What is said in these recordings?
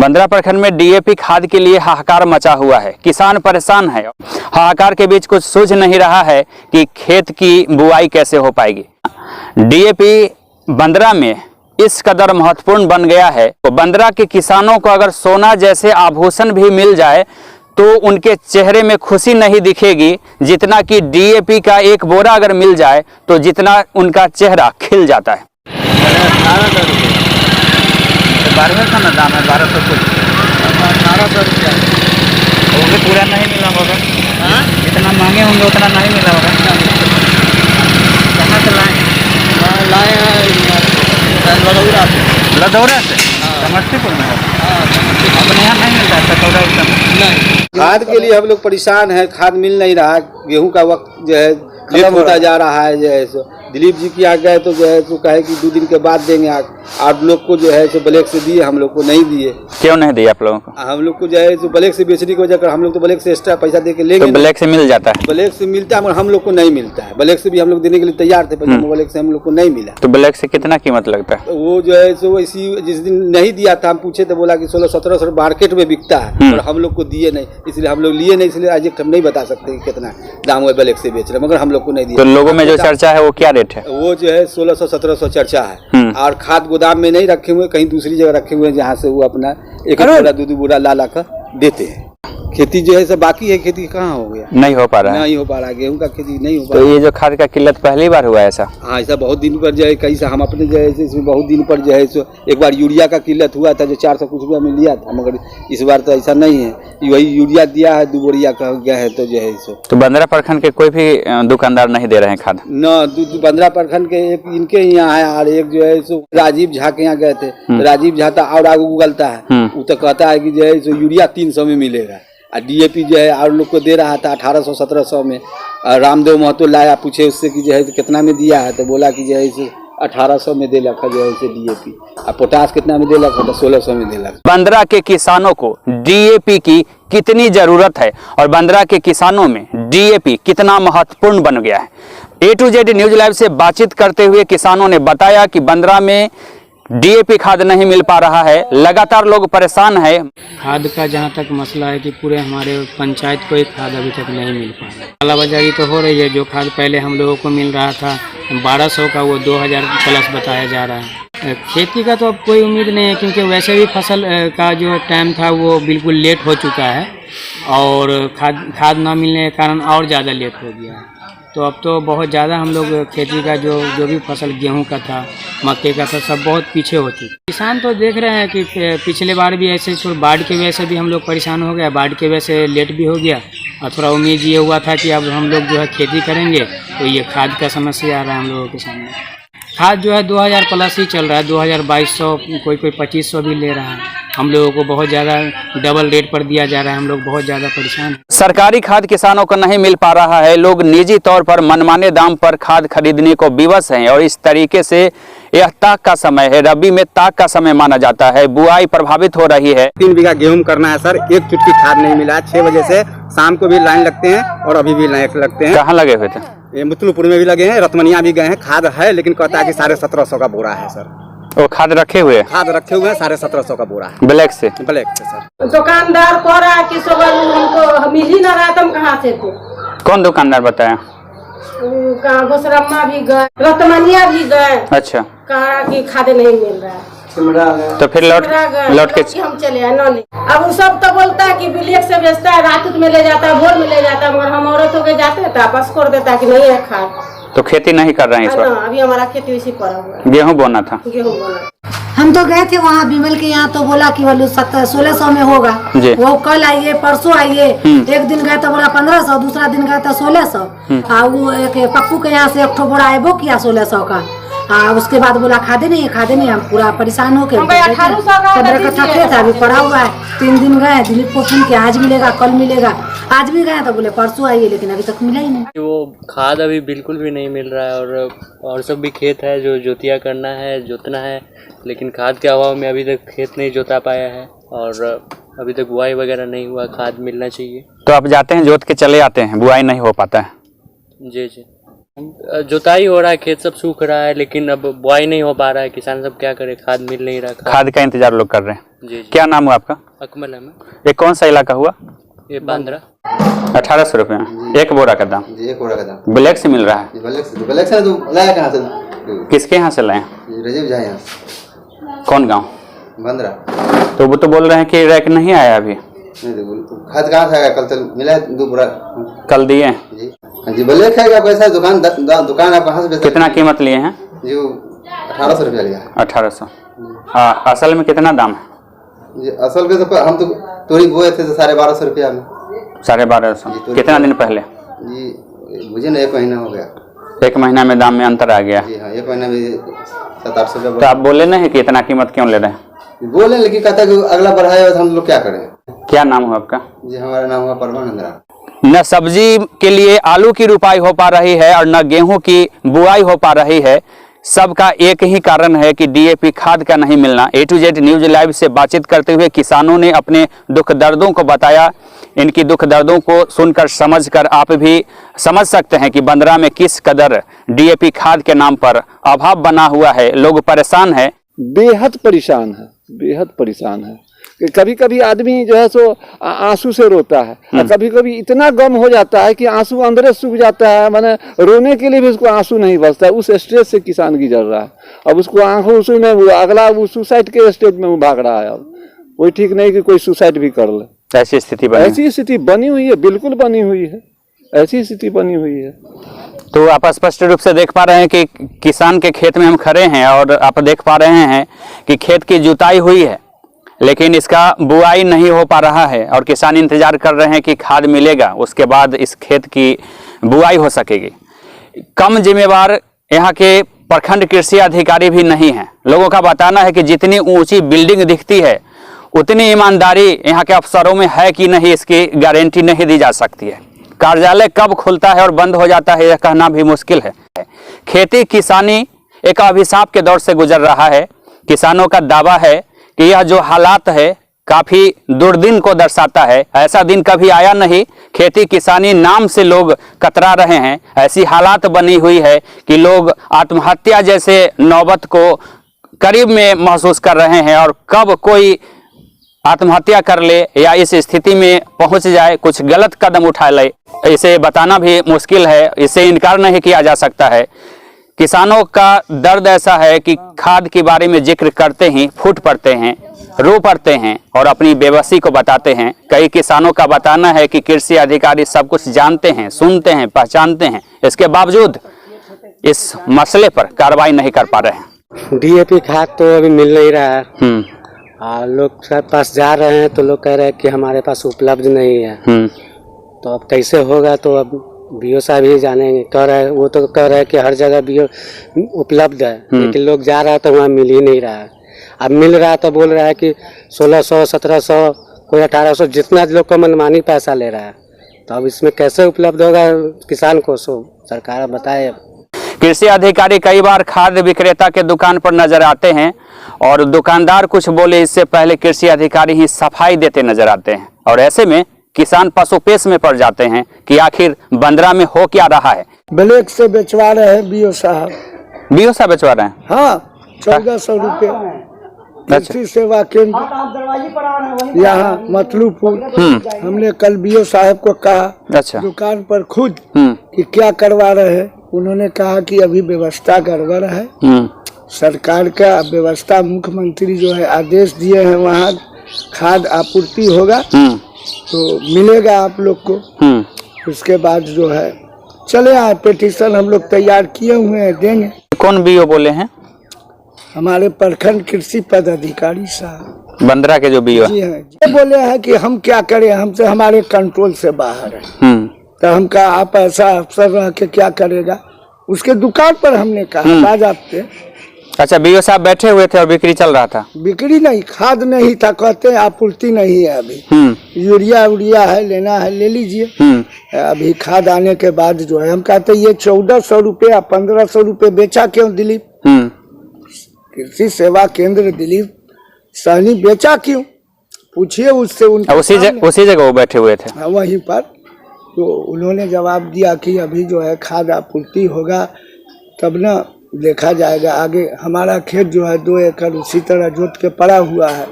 बंदरा प्रखंड में डीएपी खाद के लिए हाहाकार मचा हुआ है। किसान परेशान है। हाहाकार के बीच कुछ सूझ नहीं रहा है कि खेत की बुआई कैसे हो पाएगी। डीएपी बंदरा में इस कदर महत्वपूर्ण बन गया है तो बंदरा के किसानों को अगर सोना जैसे आभूषण भी मिल जाए तो उनके चेहरे में खुशी नहीं दिखेगी जितना कि डीएपी का एक बोरा अगर मिल जाए तो जितना उनका चेहरा खिल जाता है। 1200 का ना दाम है, 1200 कुछ 1800 रुपया। वो भी पूरा नहीं मिला होगा। हाँ, जितना मांगे होंगे उतना नहीं मिला होगा। कहाँ से लाए? लाए हैं लदौरा से। समस्तीपुर में है। अपने यहाँ नहीं मिलता है सतौरा उस समय? नहीं। खाद के लिए हम लोग परेशान है, खाद मिल नहीं रहा। गेहूं का वक्त जो है लेट होता जा रहा है। जो है सो दिलीप जी की आ गए तो जो है सो कहे कि 2 दिन के बाद देंगे। आप लोग को जो है सो ब्लैक से दिए, हम लोग को नहीं दिए। क्यों नहीं दिए आप लोगों को? हम लोग को जो है सो ब्लैक से बेचने की वजह कर हम लोग तो ब्लैक से एक्स्ट्रा पैसा दे के लेंगे। तो ब्लैक से मिल जाता है? ब्लैक से मिलता है मगर हम लोग को नहीं मिलता है। ब्लैक से भी हम लोग देने के लिए तैयार थे, पर ब्लैक से हम लोग को नहीं मिला। तो ब्लैक से कितना कीमत लगता है? तो वो जो है सो इसी जिस दिन नहीं दिया था हम पूछे तो बोला कि 1600-1700 मार्केट में बिकता है और हम लोग को दिए नहीं, इसलिए हम लोग लिए नहीं। इसलिए आज हम नहीं बता सकते कि कितना दाम है ब्लैक से बेच रहे, मगर हम लोग को नहीं दिया। तो लोगों में जो चर्चा है वो क्या रेट है? वो जो है 1600-1700 चर्चा है। और खाद गोदाम में नहीं रखे हुए, कहीं दूसरी जगह रखे हुए हैं जहाँ से वो अपना एक बोरा 2 बोरा ला कर देते हैं। खेती जो है सब बाकी है, खेती कहाँ हो गया? नहीं हो पा रहा है। नहीं हो पा रहा है, गेहूं का खेती नहीं हो पा तो रहा। ये जो खाद का किल्लत पहली बार हुआ है ऐसा? हाँ, ऐसा बहुत दिन पर जो है कई सा हम अपने जो है इसमें बहुत दिन पर जो है सो एक बार यूरिया का किल्लत हुआ था जो 400 कुछ रुपया में लिया था, मगर इस बार तो ऐसा नहीं है। वही यूरिया दिया है 2 बोरिया का गया है तो जो है सो। तो बंदरा प्रखंड के कोई भी दुकानदार नहीं दे रहे हैं खाद? न, बंदरा प्रखंड के एक इनके यहाँ है और एक जो है सो राजीव झा के यहाँ गए थे। राजीव झा था और आगे उगलता है, वो तो कहता है कि जो है सो यूरिया 300 में मिलेगा और डीएपी जो है और लोग को दे रहा था 1800-1700 में। रामदेव महतो लाया, पूछे उससे कि जो है कितना में दिया है तो बोला कि जो है 1800 में दे रखा जो है डीएपी। और पोटास कितना में दे रखा था? 1600 में दे रखा। बंदरा के किसानों को डीएपी की कितनी जरूरत है और बंदरा के किसानों में डीएपी कितना महत्वपूर्ण बन गया है, A to Z news live से बातचीत करते हुए किसानों ने बताया कि बंदरा में डीएपी खाद नहीं मिल पा रहा है, लगातार लोग परेशान है। खाद का जहाँ तक मसला है कि पूरे हमारे पंचायत को एक खाद अभी तक नहीं मिल पा रहा है। कालाबाजारी तो हो रही है। जो खाद पहले हम लोगों को मिल रहा था 1200 का, वो 2000 प्लस बताया जा रहा है। खेती का तो अब कोई उम्मीद नहीं है क्योंकि वैसे भी फसल का जो टाइम था वो बिल्कुल लेट हो चुका है और खाद ना मिलने के कारण और ज़्यादा लेट हो गया है। तो अब तो बहुत ज़्यादा हम लोग खेती का जो भी फसल गेहूं का था, मक्के का था, सब बहुत पीछे हो चुके। किसान तो देख रहे हैं कि पिछले बार भी ऐसे बाढ़ की वजह से भी हम लोग परेशान हो गए, बाढ़ की वजह से लेट भी हो गया और थोड़ा उम्मीद ये हुआ था कि अब हम लोग जो है खेती करेंगे तो ये खाद का समस्या आ रहा है हम लोगों के सामने। खाद जो है 2000 प्लस ही चल रहा है, 2200, कोई 2500 भी ले रहा है। हम लोगों को बहुत ज़्यादा डबल रेट पर दिया जा रहा है, हम लोग बहुत ज़्यादा परेशान हैं। सरकारी खाद किसानों को नहीं मिल पा रहा है, लोग निजी तौर पर मनमाने दाम पर खाद खरीदने को विवश हैं और इस तरीके से यह ताक का समय है, रबी में ताक का समय माना जाता है, बुआई प्रभावित हो रही है। 3 बीघा गेहूं करना है सर, एक चुटकी खाद नहीं मिला। 6 बजे से शाम को भी लाइन लगते हैं और अभी भी लाइन लगते हैं। कहाँ लगे हुए थे? ये मुतलुपुर में भी लगे हैं, रतमनिया भी गए हैं। खाद है लेकिन कहता है कि 1750 का बोरा है सर। वो खाद रखे हुए? खाद रखे हुए हैं, 1750 का बोरा है। ब्लैक से? ब्लैक से सर। दुकानदार कह रहा है कि हमको मिल ही ना रहा, तुम कहाँ से थे? कौन दुकानदार बताया? घोसरम्मा भी गए, रतमनिया भी गए। अच्छा, कहा कि खाद नहीं मिल रहा है तो फिर लौट के हम चले आए, न ले। अब वो सब तो बोलता है कि ब्लैक से बेचता है, रात में ले जाता है, भोर में ले जाता है, मगर हम औरत होके जाते हैं तो वापस कर देता है कि नहीं है खाद। तो खेती नहीं कर रहे हैं इस बार? अभी हमारा खेती इसी पड़ा हुआ है। गेहूँ बोना था? गेहूँ बोना। हम तो गए थे वहाँ विमल के यहाँ, तो बोला कि वो 1600 में होगा। वो कल आइए, परसों आइए। एक दिन गए तो बोला 1500, दूसरा दिन गए तो 1600। वो एक पप्पू के यहाँ से एक ठो बोरा आयबो किया 1600 का। उसके बाद बोला खादे नहीं, हम पूरा परेशान हो गए। 15 कट्ठा खेत अभी पड़ा हुआ है। 3 दिन गए, दिलीप को फोन किया, आज मिलेगा कल मिलेगा। आज भी गए तो बोले परसों आइए, लेकिन अभी तक मिला ही नहीं। वो खाद अभी बिल्कुल भी नहीं मिल रहा है और सब भी खेत है जो जोतिया करना है, जोतना है, लेकिन खाद के अभाव में अभी तक खेत नहीं जोता पाया है और अभी तक बुआई वगैरह नहीं हुआ। खाद मिलना चाहिए। तो आप जाते हैं जोत के चले आते हैं, बुआई नहीं हो पाता है? जी जी, जोताई हो रहा है, खेत सब सूख रहा है, लेकिन अब बुआई नहीं हो पा रहा है। किसान सब क्या करे, खाद मिल नहीं रहा। खाद का इंतजार लोग कर रहे हैं? जी। क्या नाम हुआ आपका? अकमल अहमद। ये कौन सा इलाका हुआ? ये बांद्रा। 1800 रुपये एक बोरा का दाम। जी, एक बोरा का दाम ब्लैक से मिल रहा है? ब्लैक से तो लाया कहाँ से? किसके यहाँ से लाए? राजीव झा यहाँ। कौन गांव? बंदरा। तो वो तो बोल रहे हैं कि रैक नहीं आया अभी। नहीं तो खाद कहाँ से आएगा? कल तक मिला है 2 बोरा। कल दिए? जी जी, ब्लैक है क्या पैसा? दुकान आप कहाँ से बेचते? कितना कीमत लिए हैं? जी 1800 रुपया लिया। 1800। असल में कितना दाम है? जी असल में तो हम तो तोरी बोए थे तो 1250 रुपया में। 1250। कितना दिन पहले? जी मुझे ना 1 महीना हो गया। 1 महीना में दाम में अंतर आ गया? जी हाँ, 1 महीना में 700-800 रुपया। तो आप बोले नहीं कि इतना कीमत क्यों ले रहे हैं? बोले लेकिन कहता है कि अगला बढ़ाए तो हम लोग क्या करें। क्या नाम हुआ आपका? जी हमारा नाम हुआ परमानंद। न सब्जी के लिए आलू की रुपाई हो पा रही है और न गेहूं की बुआई हो पा रही है। सबका एक ही कारण है कि डीएपी खाद का नहीं मिलना। A to Z news live से बातचीत करते हुए किसानों ने अपने दुख दर्दों को बताया। इनकी दुख दर्दों को सुनकर समझकर आप भी समझ सकते हैं कि बंदरा में किस कदर डीएपी खाद के नाम पर अभाव बना हुआ है। लोग परेशान है, बेहद परेशान है, बेहद परेशान है। कभी कभी आदमी जो है सो आंसू से रोता है, और कभी कभी इतना गम हो जाता है कि आंसू अंदर सूख जाता है। माने रोने के लिए भी उसको आंसू नहीं बचता है। उस स्टेज से किसान गुजर रहा है। अब उसको आंखों उसी में अगला वो सुसाइड के स्टेज में वो भाग रहा है। अब कोई ठीक नहीं कि कोई सुसाइड भी कर ले। ऐसी स्थिति बनी हुई है, बिल्कुल बनी हुई है, ऐसी स्थिति बनी हुई है। तो आप स्पष्ट रूप से देख पा रहे हैं कि किसान के खेत में हम खड़े हैं और आप देख पा रहे हैं कि खेत की जुताई हुई है लेकिन इसका बुआई नहीं हो पा रहा है और किसान इंतजार कर रहे हैं कि खाद मिलेगा, उसके बाद इस खेत की बुआई हो सकेगी। कम जिम्मेवार यहाँ के प्रखंड कृषि अधिकारी भी नहीं हैं। लोगों का बताना है कि जितनी ऊंची बिल्डिंग दिखती है उतनी ईमानदारी यहाँ के अफसरों में है कि नहीं, इसकी गारंटी नहीं दी जा सकती है। कार्यालय कब खुलता है और बंद हो जाता है यह कहना भी मुश्किल है। खेती किसानी एक अभिशाप के दौर से गुजर रहा है। किसानों का दावा है कि यह जो हालात है काफी दुर्दिन को दर्शाता है। ऐसा दिन कभी आया नहीं। खेती किसानी नाम से लोग कतरा रहे हैं। ऐसी हालात बनी हुई है कि लोग आत्महत्या जैसे नौबत को करीब में महसूस कर रहे हैं और कब कोई आत्महत्या कर ले या इस स्थिति में पहुंच जाए, कुछ गलत कदम उठा ले, इसे बताना भी मुश्किल है। इसे इनकार नहीं किया जा सकता है। किसानों का दर्द ऐसा है कि खाद के बारे में जिक्र करते ही फूट पड़ते हैं, रो पड़ते हैं और अपनी बेबसी को बताते हैं। कई किसानों का बताना है कि कृषि अधिकारी सब कुछ जानते हैं, सुनते हैं, पहचानते हैं, इसके बावजूद इस मसले पर कार्रवाई नहीं कर पा रहे हैं। डीएपी खाद तो अभी मिल नहीं रहा है। लोग सब पास जा रहे हैं तो लोग कह रहे हैं कि हमारे पास उपलब्ध नहीं है। तो अब कैसे होगा? तो अब बीओ साहब ही जानेंगे। कह रहे हैं, वो तो कह रहे हैं कि हर जगह बीओ उपलब्ध है, लेकिन लोग जा रहा है तो वहाँ मिल ही नहीं रहा है। अब मिल रहा है तो बोल रहा है कि 1600, 1700, कोई 1800, जितना लोग को मनमानी पैसा ले रहा है। तो अब इसमें कैसे उपलब्ध होगा किसान को? सो सरकार बताए। कृषि अधिकारी कई बार खाद्य विक्रेता के दुकान पर नजर आते हैं और दुकानदार कुछ बोले इससे पहले कृषि अधिकारी ही सफाई देते नजर आते हैं और ऐसे में किसान पशुपेश में पड़ जाते हैं कि आखिर बंदरा में हो क्या रहा है। ब्लैक से बेचवा रहे हैं बीओ साहब। बीओ साहब बेचवा रहे हैं? हाँ, 1400 रुपये। कृषि सेवा केंद्र यहाँ मतलूपुर। हमने कल बीओ साहब को कहा दुकान पर खुद कि क्या करवा रहे हैं। उन्होंने कहा कि अभी व्यवस्था गड़बड़ है। सरकार का व्यवस्था, मुख्यमंत्री जो है आदेश दिए हैं, वहाँ खाद आपूर्ति होगा तो मिलेगा आप लोग को। उसके बाद जो है चले आए, पिटीशन हम लोग तैयार किए हुए हैं, देंगे। कौन बीओ बोले हैं? हमारे प्रखंड कृषि पदाधिकारी साहब बंदरा के जो बीओ जी हैं, ये बोले हैं कि हम क्या करें, हमसे हमारे कंट्रोल से बाहर है। तो हम कहा आप ऐसा अफसर रह के क्या करेगा। उसके दुकान पर हमने कहा आज आपके। अच्छा, बीओ साहब बैठे हुए थे और बिक्री चल रहा था? बिक्री नहीं, खाद नहीं था, कहते हैं आपूर्ति नहीं है अभी। यूरिया उरिया है, लेना है ले लीजिए। अभी खाद आने के बाद जो है हम कहते ये 1400 रुपये 1500 रुपये बेचा क्यों दिलीप? कृषि सेवा केंद्र दिलीप सहनी बेचा क्यों? पूछिए उससे। उसी जगह वो बैठे हुए थे वहीं पर। तो उन्होंने जवाब दिया कि अभी जो है खाद आपूर्ति होगा तब ना देखा जाएगा आगे। हमारा खेत जो है 2 एकड़ उसी तरह जोत के पड़ा हुआ है,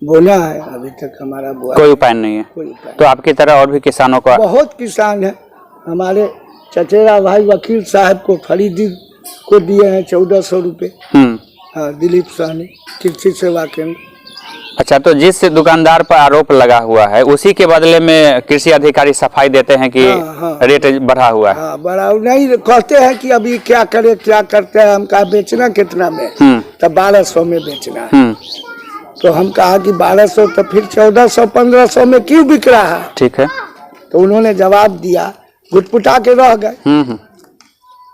बोना है, अभी तक हमारा बुआ कोई उपाय नहीं है। कोई उपाय। तो आपकी तरह और भी किसानों का बहुत किसान है। हमारे चचेरा भाई वकील साहब को खरीदी को दिए हैं 1400 रुपये। हाँ, दिलीप साहनी कृषि सेवा केंद्र। अच्छा, तो जिस दुकानदार पर आरोप लगा हुआ है उसी के बदले में कृषि अधिकारी सफाई देते हैं कि हाँ। रेट बढ़ा हुआ है। हाँ, बढ़ा नहीं, कहते हैं कि अभी क्या करे, क्या करते हैं। हम कहा बेचना कितना में, तब 1200 में बेचना है। तो हम कहा कि 1200 तो फिर 1400 1500 में क्यों बिक रहा है। ठीक है। तो उन्होंने जवाब दिया, घुटपुटा के रह गए।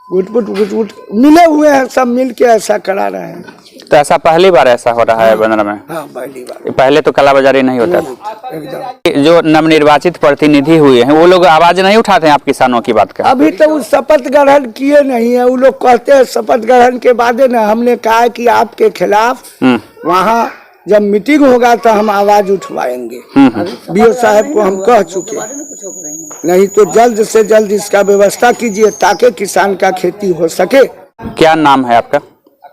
घुटपुट मिले हुए हैं, सब मिल के ऐसा करा रहे हैं। तो ऐसा पहली बार ऐसा हो रहा है बंदरा में? हाँ, पहली बार। पहले तो कालाबाजारी नहीं होता था। एकदम। जो नवनिर्वाचित प्रतिनिधि हुए हैं वो लोग आवाज नहीं उठाते हैं आप किसानों की बात का? अभी तो वो शपथ ग्रहण किए नहीं है। वो लोग कहते हैं शपथ ग्रहण के बाद ना, हमने कहा कि आपके खिलाफ वहाँ जब मीटिंग होगा तो हम आवाज उठवाएंगे। बीओ साहब को हम कह चुके हैं, नहीं तो जल्द से जल्द इसका व्यवस्था कीजिए ताकि किसान का खेती हो सके। क्या नाम है आपका?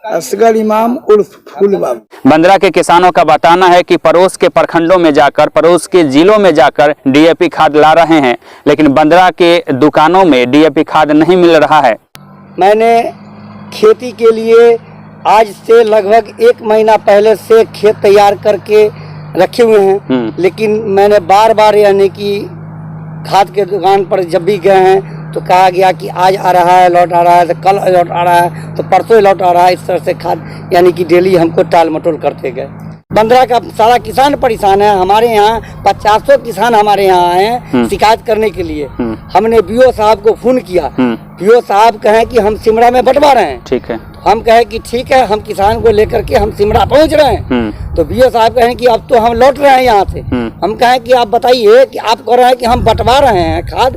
असगर इमाम उर्फ फूल बाबू। बंदरा के किसानों का बताना है कि पड़ोस के प्रखंडों में जाकर, पड़ोस के जिलों में जाकर डीएपी खाद ला रहे हैं, लेकिन बंदरा के दुकानों में डीएपी खाद नहीं मिल रहा है। मैंने खेती के लिए आज से लगभग 1 महीना पहले से खेत तैयार करके रखे हुए हैं, लेकिन मैंने बार बार यानी कि खाद के दुकान पर जब भी गए हैं तो कहा गया कि आज आ रहा है, लौट आ रहा है, तो कल लौट आ रहा है, तो परसों लौट आ रहा है। इस तरह से खाद यानी कि डेली हमको टाल मटोल करते गए। बंदरा का सारा किसान परेशान है। हमारे यहाँ 500 किसान हमारे यहाँ आए हैं शिकायत करने के लिए। हमने बीओ साहब को फोन किया। बीओ साहब कहें कि हम सिमरा में बंटवा रहे हैं। ठीक है। हम कहे कि ठीक है, हम किसान को लेकर के हम सिमरा पहुंच रहे हैं। तो बीओ साहब कहें कि अब तो हम लौट रहे हैं यहाँ से। हम कहें कि आप बताइए कि आप कह रहे हैं कि हम बंटवा रहे हैं खाद,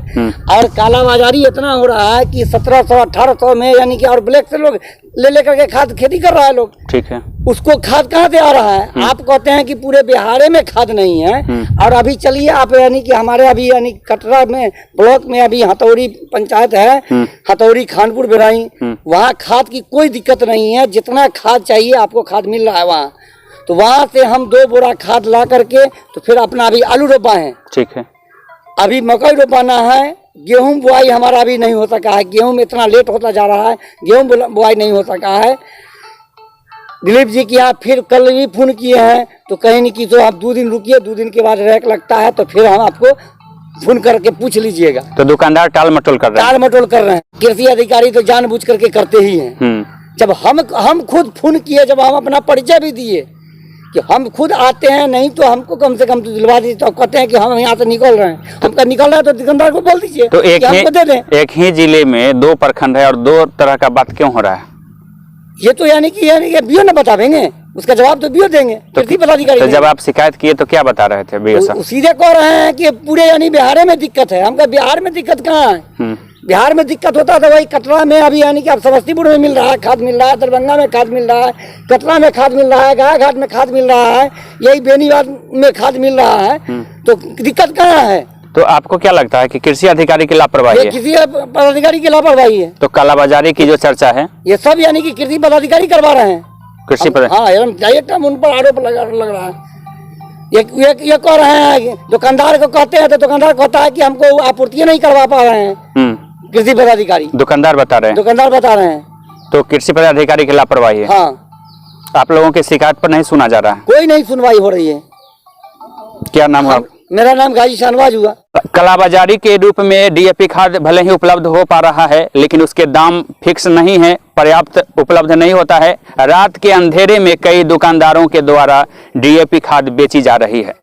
और कालाबाजारी इतना हो रहा है कि 1700 1800 में यानी कि और ब्लैक से लोग ले लेकर के खाद खेती कर रहा है लोग। ठीक है। उसको खाद कहाँ से आ रहा है? आप कहते हैं कि पूरे बिहार में खाद नहीं है। और अभी चलिए आप यानी कि हमारे अभी यानी कटरा में ब्लॉक में अभी हथौड़ी पंचायत है, हथौड़ी खानपुर बेराई, वहाँ खाद की कोई दिक्कत नहीं है। जितना खाद चाहिए आपको खाद मिल रहा है वहाँ। तो वहाँ से हम 2 बोरा खाद ला करके तो फिर अपना अभी आलू रोपा है। ठीक है। अभी मकई रोपाना है। गेहूं बुआई हमारा अभी नहीं हो सका है। गेहूं में इतना लेट होता जा रहा है, गेहूं बुआई नहीं हो सका है। दिलीप जी के यहाँ फिर कल भी फोन किए हैं तो कहीं नहीं कि तो आप 2 दिन रुकिए, 2 दिन के बाद रैक लगता है तो फिर हम आपको फोन करके पूछ लीजिएगा। तो दुकानदार टाल मटोल कर रहे हैं? टाल मटोल कर रहे हैं। कृषि अधिकारी तो जानबूझ करके करते ही हैं। जब हम खुद फोन किए, जब हम अपना परिचय भी दिए कि हम खुद आते हैं, नहीं तो हमको कम से कम तो दिलवा दीजिए। तो कहते हैं कि हम यहाँ से निकल रहे हैं। हमका निकल रहा है तो दुकानदार को बोल दीजिए तो हमको दे दें। एक ही जिले में 2 प्रखंड है और 2 तरह का बात क्यों हो रहा है? ये तो यानी कि बीओ न बतावेंगे, उसका जवाब तो बीओ देंगे। कृषि पदाधिकारी तो जब आप शिकायत किए तो क्या बता रहे थे बीओ साहब? सीधे कह रहे हैं कि पूरे यानी बिहार में दिक्कत है। हमका बिहार में दिक्कत कहाँ है? बिहार में दिक्कत होता था वही कटरा में अभी यानी कि अब समस्तीपुर में मिल रहा है, खाद मिल रहा है, दरभंगा में खाद मिल रहा है, कटरा में खाद मिल रहा है, गायघाट में खाद मिल रहा है, यही बेनीबाद में खाद मिल रहा है। तो दिक्कत कहाँ है? तो आपको क्या लगता है कि कृषि अधिकारी की लापरवाही है? कृषि पदाधिकारी की लापरवाही है। तो कालाबाजारी की जो चर्चा है ये सब यानी कि कृषि पदाधिकारी करवा रहे हैं। कृषि हाँ, एकदम उन पर आरोप लग रहा है। ये कह रहे हैं, दुकानदार को कहते हैं तो दुकानदार कहता है कि हमको आपूर्ति नहीं करवा पा रहे हैं। कृषि पदाधिकारी दुकानदार बता रहे हैं। तो कृषि पदाधिकारी की लापरवाही है। हाँ। आप लोगों की शिकायत पर नहीं सुना जा रहा है? कोई नहीं सुनवाई हो रही है। क्या नाम है? मेरा नाम गाजी शाहनवाज हुआ। कालाबाजारी के रूप में डीएपी खाद भले ही उपलब्ध हो पा रहा है, लेकिन उसके दाम फिक्स नहीं है, पर्याप्त उपलब्ध नहीं होता है। रात के अंधेरे में कई दुकानदारों के द्वारा डीएपी खाद बेची जा रही है।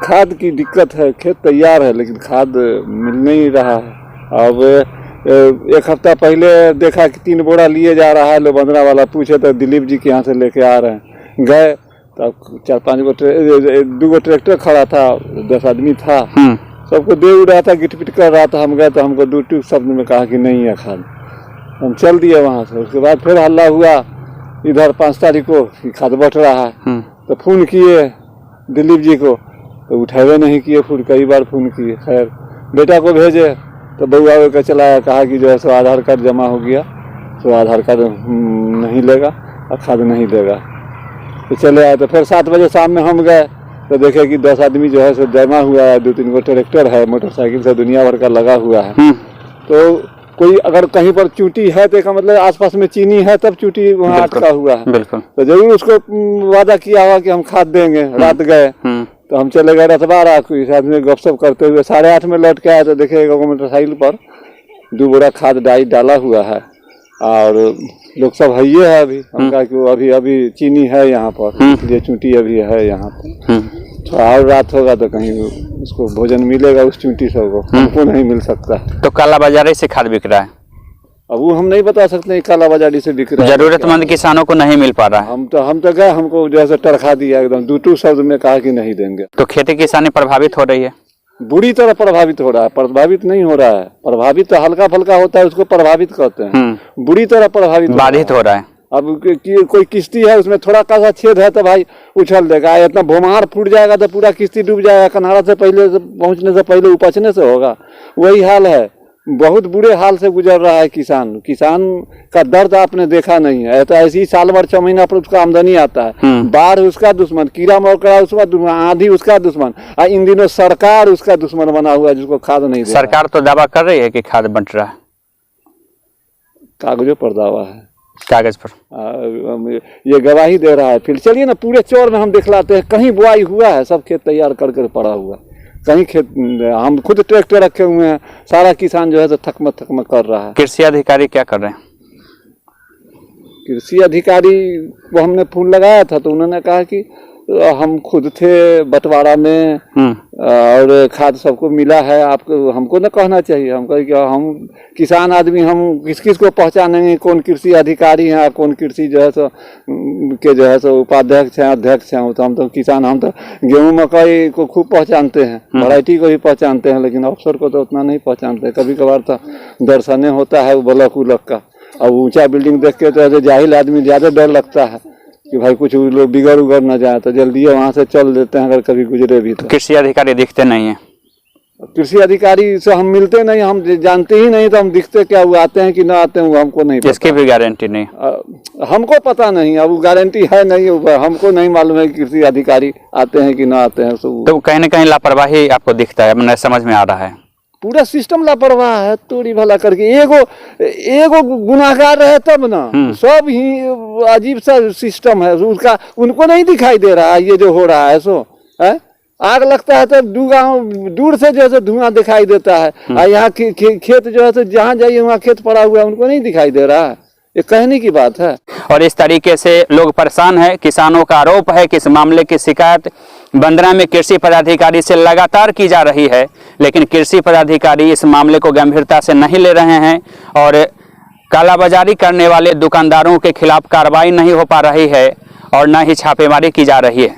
खाद की दिक्कत है। खेत तैयार है लेकिन खाद मिल नहीं रहा है। अब 1 हफ्ता पहले देखा कि 3 बोरा लिए जा रहा है। लो बंदरा वाला पूछे तो दिलीप जी के यहाँ से लेके आ रहे हैं। गए तब 4-5 गो 2 गो ट्रैक्टर खड़ा था, 10 आदमी था, सबको दे रहा था, गिटपिट कर रहा था। हम गए तो हमको 2 शब्द में कहा कि नहीं है खाद। हम चल दिए वहाँ से। उसके बाद फिर हल्ला हुआ इधर 5 तारीख को कि खाद बट रहा है। तो फोन किए दिलीप जी को तो उठावे नहीं किए। फिर कई बार फोन किए। खैर बेटा को भेजे तो बउआ का चलाया, कहा कि जो है सो आधार कार्ड जमा हो गया, तो आधार कार्ड नहीं लेगा और खाद नहीं देगा। तो चले आए। तो फिर 7 बजे शाम में हम गए तो देखे कि 10 आदमी जो है सो जमा हुआ है, 2-3 गो ट्रैक्टर है, मोटरसाइकिल से दुनिया भर का लगा हुआ है। तो कोई अगर कहीं पर चूटी है तो इसका मतलब आसपास में चीनी है तब चूटी वहाँ अटका हुआ है। बिल्कुल। तो जरूर उसको वादा किया हुआ कि हम खाद देंगे। रात गए तो हम चले गए रतबा रात को, इस आदमी गपशप करते हुए 8:30 में लौट के आए तो देखे मोटरसाइकिल पर 2 बोरा खाद डाई डाला हुआ है और लोग सब है ये है। अभी हम कहा कि अभी चीनी है यहाँ पर, इसलिए चूंटी अभी है यहाँ पर। तो और रात होगा तो कहीं उसको भोजन मिलेगा उस चूंटी सबको, हमको नहीं मिल सकता। तो कालाबाजारी से खाद बिक रहा है। अब वो हम नहीं बता सकते कालाबाजारी से बिक रहा है। जरूरतमंद किसानों को नहीं मिल पा रहा है। हम तो गए, हमको जैसे टरखा दिया एकदम 2 शब्द में कहा कि नहीं देंगे। तो खेती किसानी प्रभावित हो रही है, बुरी तरह प्रभावित हो रहा है। प्रभावित नहीं हो रहा है, प्रभावित तो हल्का फुल्का होता है, उसको प्रभावित कहते हैं। बुरी तरह प्रभावित बाधित हो रहा है। अब कोई किश्ती है उसमें थोड़ा सा छेद है तो भाई उछल देगा, इतना भोमार फूट जाएगा तो पूरा किश्ती डूब जाएगा। किनारा से पहले पहुंचने से पहले उपचने से होगा। वही हाल है, बहुत बुरे हाल से गुजर रहा है किसान। किसान का दर्द आपने देखा नहीं है। तो ऐसी साल भर 6 महीना पर उसका आमदनी आता है, बाढ़ उसका दुश्मन, कीड़ा मकोड़ा उसका दुश्मन, आंधी उसका दुश्मन, और इन दिनों सरकार उसका दुश्मन बना हुआ है जिसको खाद नहीं दे। सरकार तो दावा कर रही है कि खाद बंट रहा है, कागजों पर दावा है, कागज पर ये गवाही दे रहा है। फिर चलिए ना पूरे चौर में हम दिखलाते हैं, कहीं बुआई हुआ है, सब खेत तैयार कर पड़ा हुआ है। कहीं खेत हम खुद ट्रैक्टर रखे हुए हैं, सारा किसान जो है तो थकमक कर रहा है। कृषि अधिकारी क्या कर रहे हैं? कृषि अधिकारी को हमने फोन लगाया था तो उन्होंने कहा कि हम खुद थे बंटवारा में और खाद सबको मिला है, आपको हमको न कहना चाहिए। हम कहे कि हम किसान आदमी, हम किस किस को पहचानेंगे कौन कृषि अधिकारी हैं, कौन कृषि जो है सो के जो है सो उपाध्यक्ष हैं, अध्यक्ष हैं। तो हम तो किसान, हम तो गेहूँ मकई को खूब पहचानते हैं, वैरायटी को भी पहचानते हैं, लेकिन अफसर को तो उतना नहीं पहचानते। कभी कभार तो दर्शने होता है वो ब्लॉक उलक का, अब ऊंचा बिल्डिंग देख के तो जाहिल आदमी ज्यादा डर लगता है कि भाई कुछ लोग बिगड़ उगड़ न जाए, तो जल्दी वहां से चल देते हैं अगर कभी गुजरे भी तो। कृषि अधिकारी दिखते नहीं है। कृषि अधिकारी से हम मिलते नहीं, हम जानते ही नहीं, तो हम दिखते क्या, वो आते हैं कि ना आते हैं वो हमको नहीं पता। इसकी भी गारंटी नहीं, हमको पता नहीं, अब गारंटी है नहीं, हमको नहीं मालूम है कृषि अधिकारी आते हैं कि ना आते हैं। तो कहीं न कहीं लापरवाही आपको दिखता है, मैंने समझ में आ रहा है। पूरा सिस्टम लापरवाह है, तोड़ी भला करके। एगो गुनाहगार रहे तब ना, सब ही अजीब सा सिस्टम है उसका, उनको नहीं दिखाई दे रहा है ये जो हो रहा है सो है। आग लगता है तो दूर से जो है धुआं दिखाई देता है, और यहाँ खेत जो है जहाँ जाइए वहाँ खेत पड़ा हुआ है, उनको नहीं दिखाई दे रहा है। ये कहने की बात है। और इस तरीके से लोग परेशान है। किसानों का आरोप है कि इस मामले की शिकायत बंदरा में कृषि पदाधिकारी से लगातार की जा रही है, लेकिन कृषि पदाधिकारी इस मामले को गंभीरता से नहीं ले रहे हैं और कालाबाजारी करने वाले दुकानदारों के खिलाफ कार्रवाई नहीं हो पा रही है और न ही छापेमारी की जा रही है।